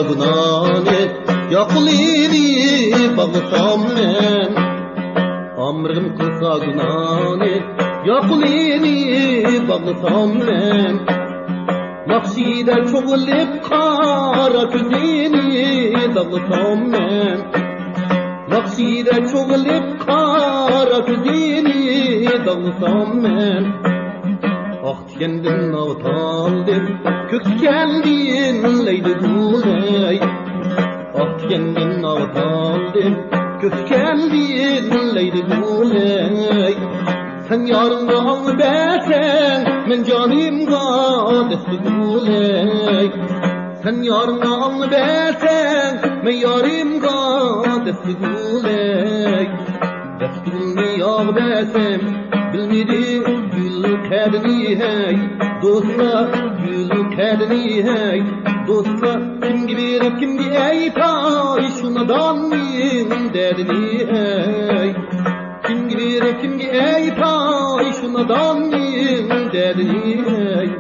gunane yaqulini bağlasam men amrım kılsa gunane yaqulini bağlasam men Nakşide çoğulup kara küzini dağıtam men Nakşide çoğulup kara küzini dağıtam men Ah kendin avtaldım kök kendin leydi guley Ah kendin avtaldım kök kendin leydi guley Sen yarınga al bersen men canimga desguley Sen yarınga al bersen men yarimga desguley Desgulni yağ bersem bilmedi gül kadni hey Dostla gül kadni hey Dostla kim gibi kim gibi aytay şunadan min derdini hey Kim gibi aytay şunadan min derdini hey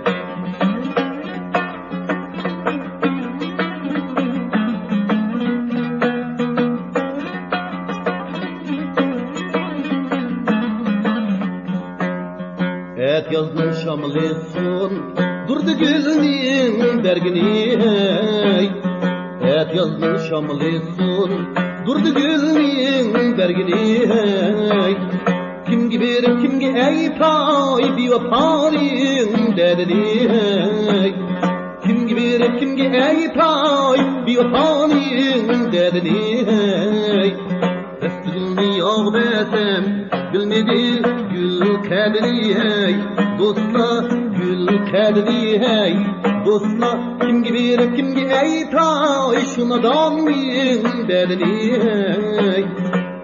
Et yazdım şamlısın durdu gülün bergini hey Et yazdım şamlısın durdu gülün bergini hey Kim gibi aytay bir vafarin derdini hey Kim gibi aytay bir vafarin derdini hey Desgulni yağ bersem bilmedi gül kadri hey Dostla gül kadri hey Dostla kim gibi aytay şunadan min derdini hey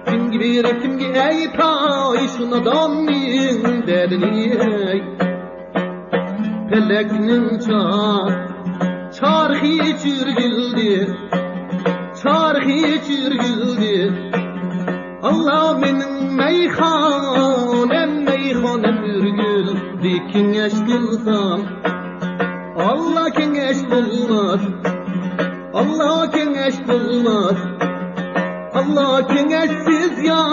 Kim gibi aytay şunadan min derdini hey Peleknin çarxı çürgüldü Çarxı çürgüldü Allah benim meyhanem ürgül dikin eş kılsam Allah kengeş bulmaz Allah kengeş bulmaz Allah kengeşsiz ya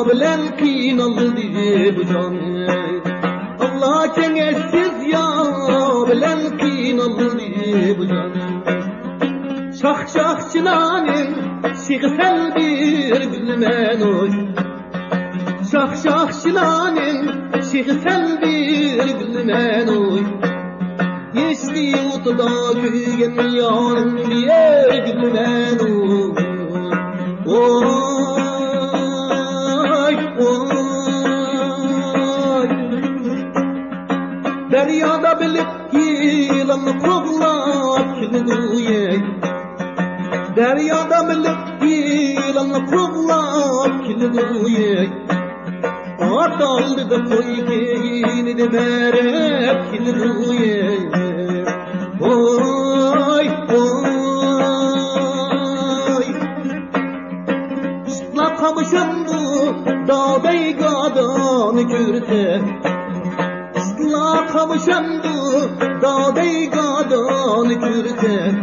bilen kinaldı bu can Allah kengeşsiz ya bilen kinaldı bu can Şah şah çınanin şiğsel bir gülmen oy Şah şah çınanin şiğsel bir gülmen oy Yeşli otuda köygen yarın bir gülmen oy Oy oy Deryada bilip yılanı koglap kiliduyey Deryada bilip yılanı koglap kiliduyey At aldı da koy geyini de berek kiliduyey Oy oy Şıtla kamışandı dağday gadanı görse Şıtla kamışandı dağday gadanı görse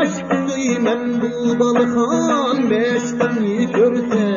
Aşk duymen bu balıkan beşten görse